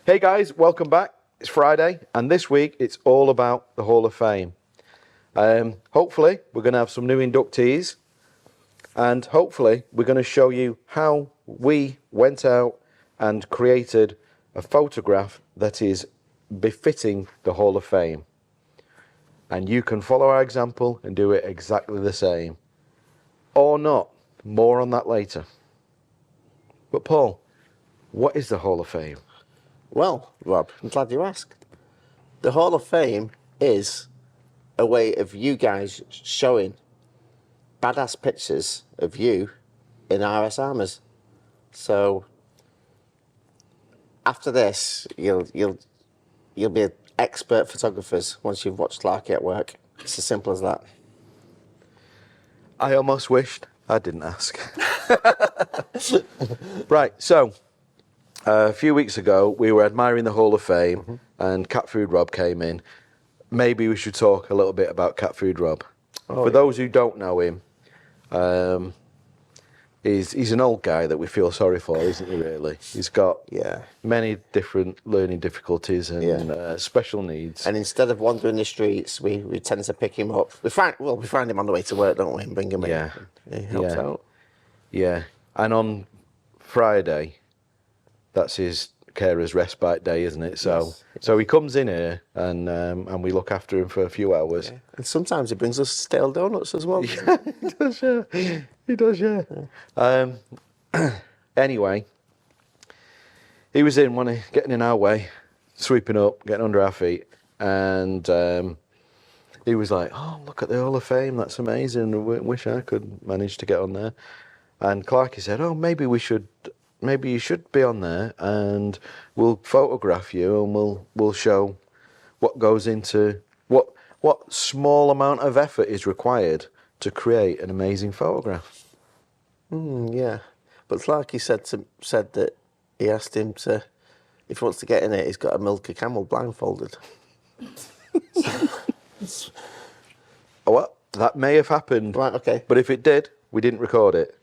Hey guys, welcome back. It's Friday, and this week it's all about the Hall of Fame. Hopefully, we're going to have some new inductees, and hopefully, we're going to show you how we went out and created a photograph that is befitting the Hall of Fame. And you can follow our example and do it exactly the same. Or not. More on that later. But Paul, what is the Hall of Fame? Well, Rob, I'm glad you asked. The Hall of Fame is a way of you guys showing badass pictures of you in RS Armours. So after this, you'll be expert photographers once you've watched Clarky at work. It's as simple as that. I almost wished I didn't ask. Right, so a few weeks ago we were admiring the Hall of Fame, and Cat Food Rob came in. Maybe we should talk a little bit about Cat Food Rob. For those who don't know him, he's an old guy that we feel sorry for, isn't he, really? He's got many different learning difficulties and special needs. And instead of wandering the streets, we tend to pick him up. We find him on the way to work, don't we, and bring him in. He helps out. Yeah, and on Friday, that's his carer's respite day, isn't it? So, so he comes in here and we look after him for a few hours. Yeah. And sometimes he brings us stale donuts as well. Yeah, he does, yeah. He does, yeah. Anyway, he was in, getting in our way, sweeping up, getting under our feet, and he was like, "Oh, look at the Hall of Fame! That's amazing! I wish I could manage to get on there." And Clarky said, "Oh, maybe you should be on there, and we'll photograph you, and we'll show what goes into what small amount of effort is required to create an amazing photograph." Yeah, but Clarky said that he asked him to, if he wants to get in it, he's got to milk a camel blindfolded. What? That may have happened. Right. Okay. But if it did, we didn't record it.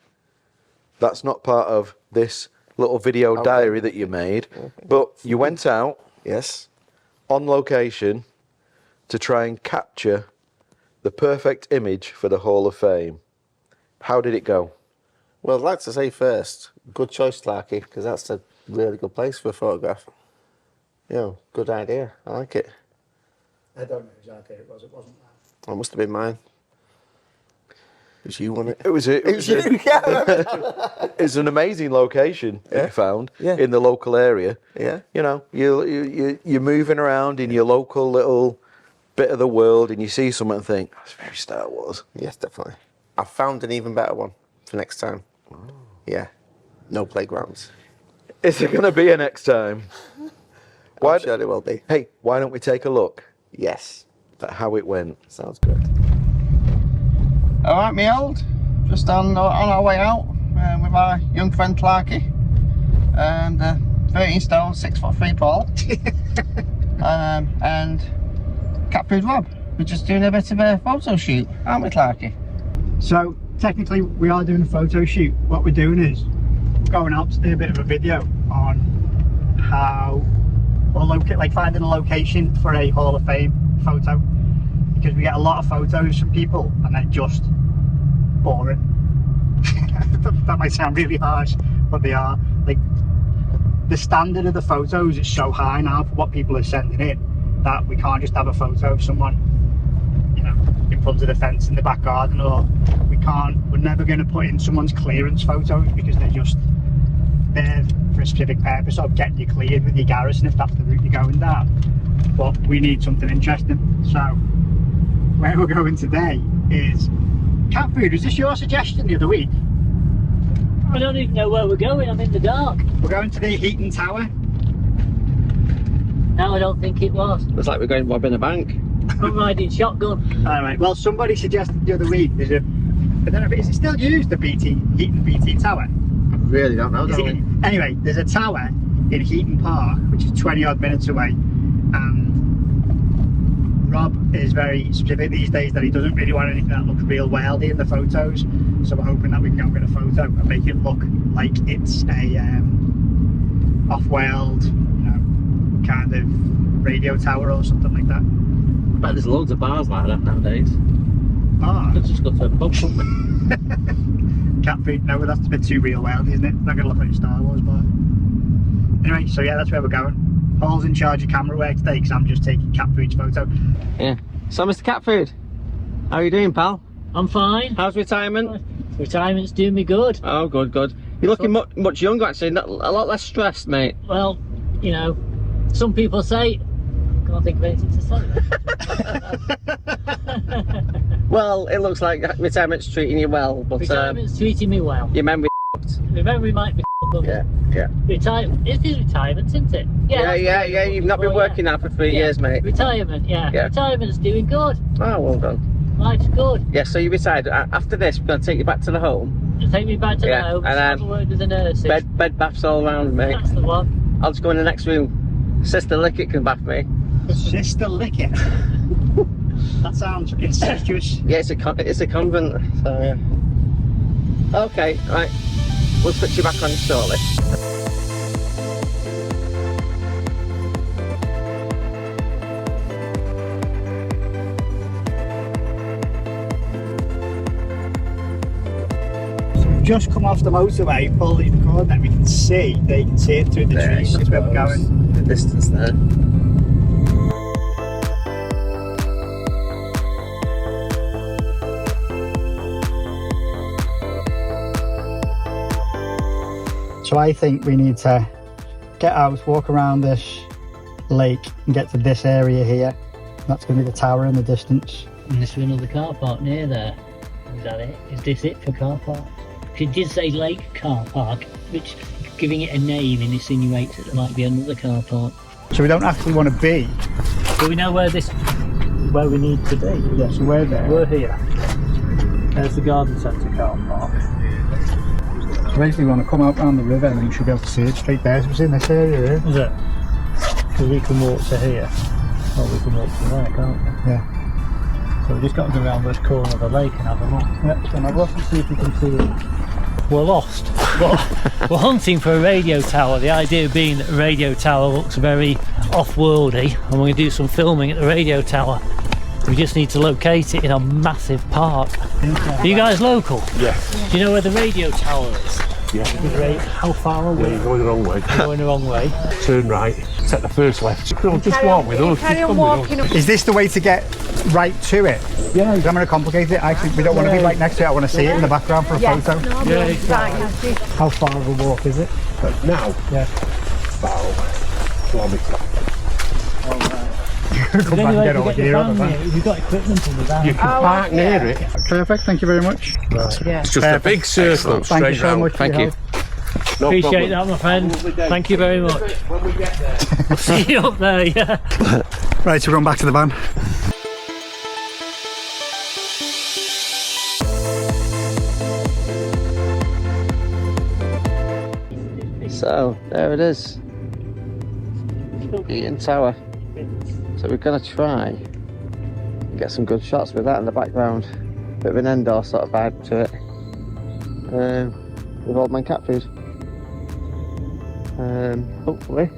That's not part of this little video diary that you made. Okay. But you went out, on location, to try and capture the perfect image for the Hall of Fame. How did it go? Well, I'd like to say first, good choice, Clarky, because that's a really good place for a photograph. Good idea. I like it. I don't know exactly it was. It wasn't that. It must have been mine. It was you, wasn't it? It was you. It's an amazing location that you found in the local area. Yeah. You're moving around in your local little bit of the world, and you see something and think, that's very Star Wars. Yes, definitely. I found an even better one for next time. Oh. Yeah. No playgrounds. Is there going to be a next time? I'm sure there will be. Hey, why don't we take a look? Yes. At how it went. Sounds good. All right, me old. Just on our way out with our young friend Clarky and 13 stone, 6'3" Paul, and Cat Food Rob. We're just doing a bit of a photo shoot, aren't we, Clarky? So technically we are doing a photo shoot. What we're doing is going out to do a bit of a video on how, or finding a location for a Hall of Fame photo, because we get a lot of photos from people and they're just boring. That might sound really harsh, but they are. Like, the standard of the photos is so high now for what people are sending in that we can't just have a photo of someone, in front of the fence in the back garden, or we're never going to put in someone's clearance photos, because they're just there for a specific purpose of getting you cleared with your garrison, if that's the route you're going down. But we need something interesting. So where we're going today is Cat Food. Was this your suggestion the other week? I don't even know where we're going. I'm in the dark. We're going to the Heaton Tower. No, I don't think it was. Looks like we're going robbing a bank. I'm riding shotgun. Alright, well, somebody suggested the other week I don't know, is it still used, the Heaton BT Tower? I really don't know. Anyway, there's a tower in Heaton Park, which is 20 odd minutes away, and Rob is very specific these days that he doesn't really want anything that looks real wildy in the photos, so we're hoping that we can go and get a photo and make it look like it's a off-world, kind of radio tower or something like that. But there's loads of bars like that nowadays. Ah, Let's just go to a pub. cat food. No, that's a bit too real world, isn't it? Not gonna look like a Star Wars bar. Anyway, so yeah, that's where we're going. Paul's in charge of camera work today because I'm just taking cat food's photo. Yeah. So, Mr. Cat Food, how are you doing, pal? I'm fine. How's retirement? Retirement's doing me good. Oh, good, good. You're looking much younger, actually. Not, a lot less stressed, mate. Well, you know, some people say, I can't think of anything to say. Well, it looks like retirement's treating you well, but Retirement's treating me well. your memory. Remember, we might be. Yeah, yeah. Retirement. It is retirement, isn't it? Yeah, yeah. You've not been working now for 3 years, mate. Retirement, yeah. Retirement's doing good. Oh, well done. Life's good. Yeah, so you retired. After this, we're going to take you back to the home. Take me back to the home. And have a word with the nurses. Bed baths all around, mate. That's the one. I'll just go in the next room. Sister Lickett can bath me. Sister Lickett. That sounds incestuous. Yeah, it's a convent. So yeah. Okay, right. We'll switch you back on shortly. Just come off the motorway, Paul is recording that we can see, they can see it through the trees. That's where we're going. The distance there. So I think we need to get out, walk around this lake and get to this area here. That's going to be the tower in the distance. And there's another car park near there. Is that it? Is this it for car park? It did say lake car park, which giving it a name insinuates that there might be another car park. So we don't actually want to be. Do we know where we need to be? Yeah, so we're there. We're here. There's the garden centre car park. So basically we want to come out around the river and you should be able to see it straight there. So it's in this area here. Is it? Because we can walk to here. Or we can walk to there, can't we? Yeah. So we just got to go around this corner of the lake and have a look. Yeah, so have a look and see if we can see it. We're lost. We're hunting for a radio tower. The idea being that the radio tower looks very off-worldy and we're going to do some filming at the radio tower. We just need to locate it in a massive park. Are you guys local? Yes. Do you know where the radio tower is? Yeah. How far away? Yeah, you're going the wrong way. You're going the wrong way. Turn right. Take the first left. Just walk with us. Carry on walking up. Is this the way to get right to it? Yeah. I'm going to complicate it. Actually, we don't want to be right next to it. I want to see it in the background for a Yes. photo. No, Yeah, right, that's it. How far of a walk is it? But now, Yeah. about a kilometre. Come back and get over here on the van. We've got equipment in the van. You can park near it. Perfect, thank you very much. Yeah. It's just a big circle Thank you straight so round. much. Thank you. No Appreciate problem. that, my friend. Thank you very much. When we get there. See you up there, yeah. Right, so we're going back to the van. So there it is. Eaton Tower. So we're gonna try and get some good shots with that in the background. Bit of an indoor sort of vibe to it. With Old Man Cat Food. Hopefully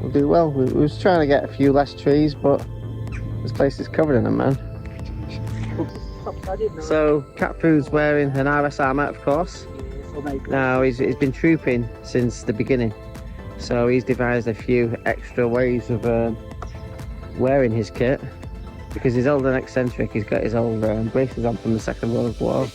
we'll do well. We was trying to get a few less trees, but this place is covered in them, man. So Cat Food's wearing an RS armour, of course. Now he's been trooping since the beginning, so he's devised a few extra ways of wearing his kit, because he's old and eccentric. He's got his old braces on from the Second World War.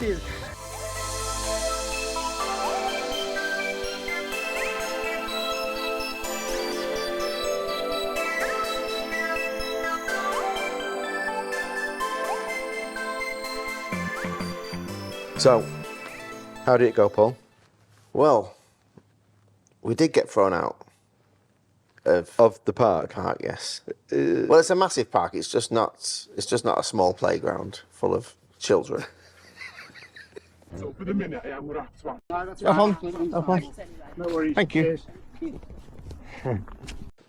So, how did it go, Paul? Well, we did get thrown out Of the park? park, yes. Well, it's a massive park. It's just not a small playground full of children. So for the minute, I am going to have to No worries. Thank you. Cheers.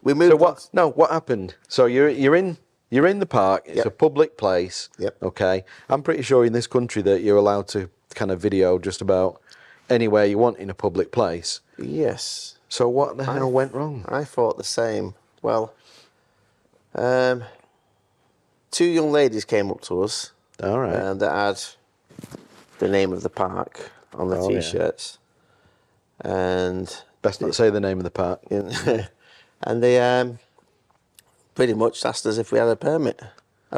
We moved. So what? No, what happened? So you're in the park. It's Yep. a public place. Yep. Okay. I'm pretty sure in this country that you're allowed to kind of video just about anywhere you want in a public place. Yes. So what the hell went wrong? I thought the same Well, 2 young ladies came up to us. All right. That had the name of the park on the Oh, yeah. T-shirts. And Best not say the name of the park. and they pretty much asked us if we had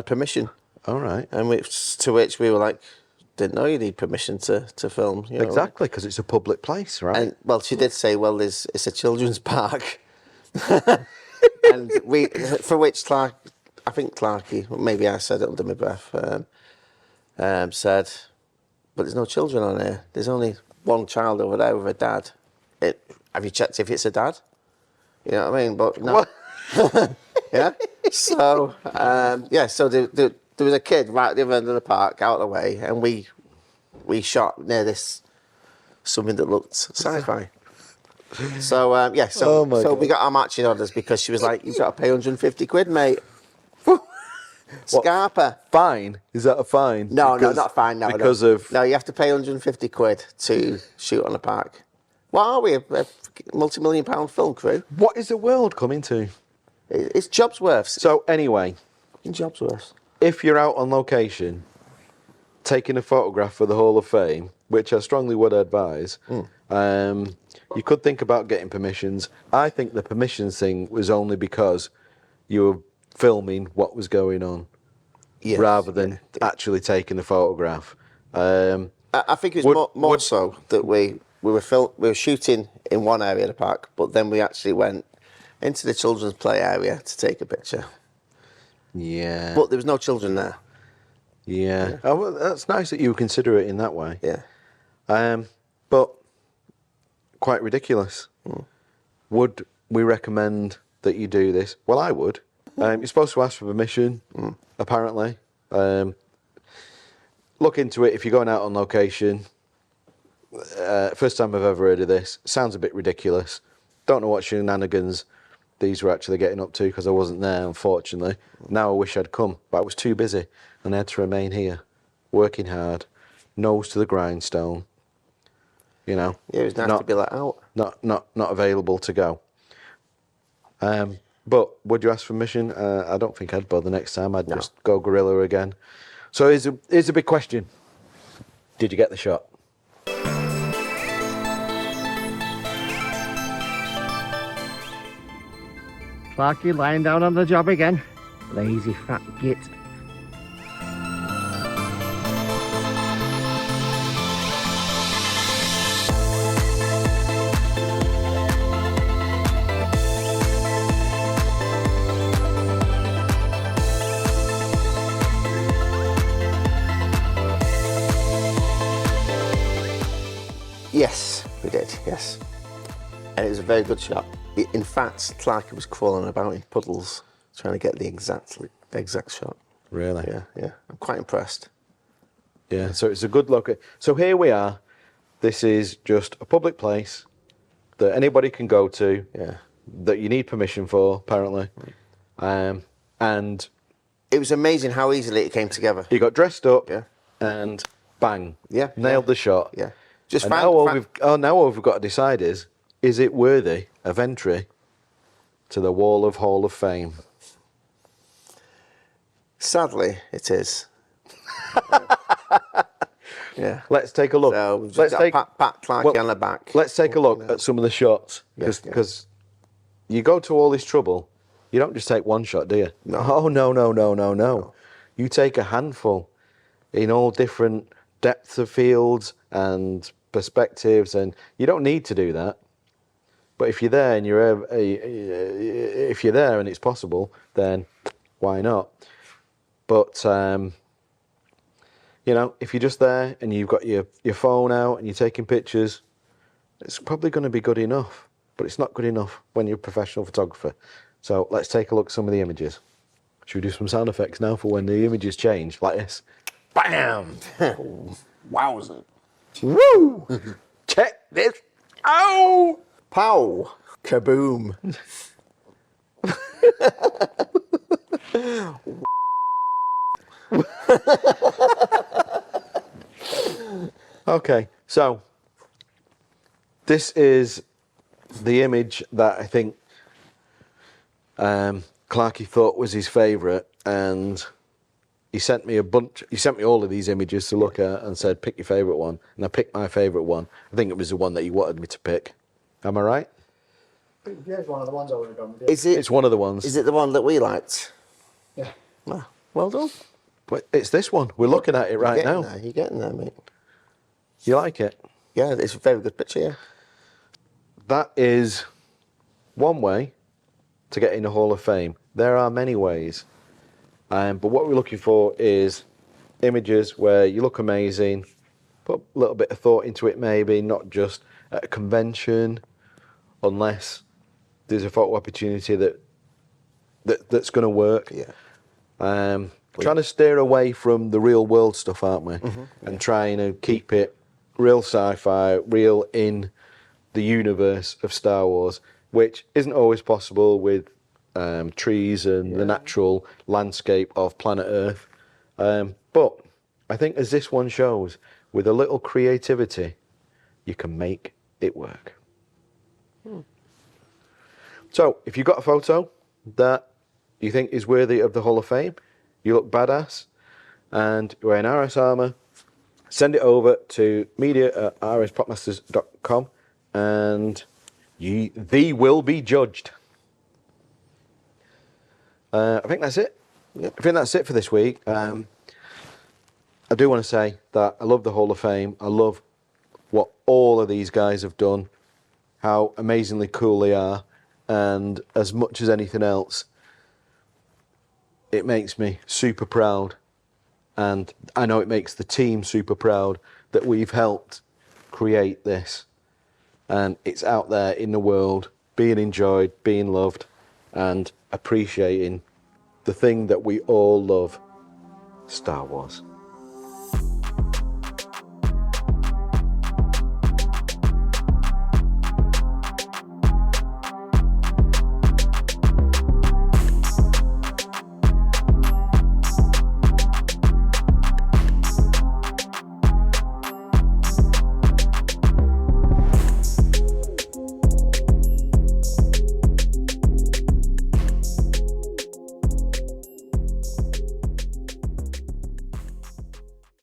permission. All right. And to which we were like, didn't know you need permission to film. You know? Exactly, because it's a public place, right? And well, she did say, well, it's a children's park. And for which Clark, I think Clarky, maybe I said it under my breath, said, but there's no children on here. There's only one child over there with a dad. Have you checked if it's a dad? You know what I mean? But no. Yeah. So so there was a kid right at the other end of the park, out of the way, and we shot near something that looked sci-fi. So Oh my God. we got our matching orders because she was like, "You've got to pay 150 quid, mate." Scarpa. Fine? Is that a fine? No, not a fine. No, because no. of No, you have to pay 150 quid to shoot on a park. What are we? A multi-million-pound film crew? what is the world coming to? It's jobs worth. So anyway, Jobs worth. if you're out on location, taking a photograph for the Hall of Fame, which I strongly would advise, you could think about getting permissions. I think the permissions thing was only because you were filming what was going on, Yes, rather than actually taking the photograph. I think it was more so that we were shooting in one area of the park, but then we actually went into the children's play area to take a picture. Yeah. But there was no children there. Yeah. Oh, well, that's nice that you consider it in that way. Yeah. But quite ridiculous. Would we recommend that you do this? Well, I would. You're supposed to ask for permission, apparently. Look into it if you're going out on location. First time I've ever heard of this. Sounds a bit ridiculous. Don't know what shenanigans these were actually getting up to because I wasn't there, unfortunately. Now I wish I'd come, but I was too busy and I had to remain here, working hard, nose to the grindstone. You know. Yeah, it was nice to be let out. Not available to go. But would you ask for permission? I don't think I'd bother next time. I'd just go guerrilla again. So here's a big question. Did you get the shot? Clarky lying down on the job again. Lazy fat git. Yes, we did, yes. And it was a very good shot. In fact, Clarky was crawling about in puddles trying to get the exact shot. Really? Yeah. I'm quite impressed. Yeah, so it's a good look. So here we are. This is just a public place that anybody can go to, that you need permission for, apparently. And It was amazing how easily it came together. he got dressed up Yeah. and bang, Yeah, nailed yeah. the shot. Yeah. Just And found, now all we've got to decide is it worthy of entry to the Wall of Hall of Fame? Sadly, it is. Yeah. Let's take a look. So we've just got pat Clarky on the back. Let's take a look at some of the shots, Yeah, because you go to all this trouble. You don't just take one shot, do you? No. Oh, no. You take a handful in all different depths of fields and perspectives, and you don't need to do that. But if you're there and if you're there and it's possible, then why not? But if you're just there and you've got your phone out and you're taking pictures, it's probably going to be good enough. But it's not good enough when you're a professional photographer. So let's take a look at some of the images. Should we do some sound effects now for when the images change, like this? Bam! Wowza. Woo! Check this out! Pow! Kaboom. Okay, so this is the image that I think Clarky thought was his favourite, and he sent me all of these images to look at and said, pick your favourite one. And I picked my favourite one. I think it was the one that he wanted me to pick. Am I right? Yeah, it's one of the ones I would have gone with. It's one of the ones. Is it the one that we liked? Yeah. Well done. But it's this one. We're looking at it right now. You're getting there, mate. You like it? Yeah, it's a very good picture, yeah. That is one way to get in the Hall of Fame. There are many ways. But what we're looking for is images where you look amazing, put a little bit of thought into it maybe, not just at a convention, unless there's a photo opportunity that's going to work. Yeah. Trying to steer away from the real world stuff, aren't we? And trying to keep it real sci-fi, real in the universe of Star Wars, which isn't always possible with trees and the natural landscape of planet Earth. But I think as this one shows, with a little creativity, you can make it work. So if you've got a photo that you think is worthy of the Hall of Fame, you look badass, and you're in RS armour, send it over to media@rspopmasters.com, and thee will be judged. I think that's it. I think that's it for this week. I do want to say that I love the Hall of Fame. I love what all of these guys have done, how amazingly cool they are, and as much as anything else, it makes me super proud, and I know it makes the team super proud that we've helped create this, and it's out there in the world, being enjoyed, being loved, and appreciating the thing that we all love, Star Wars.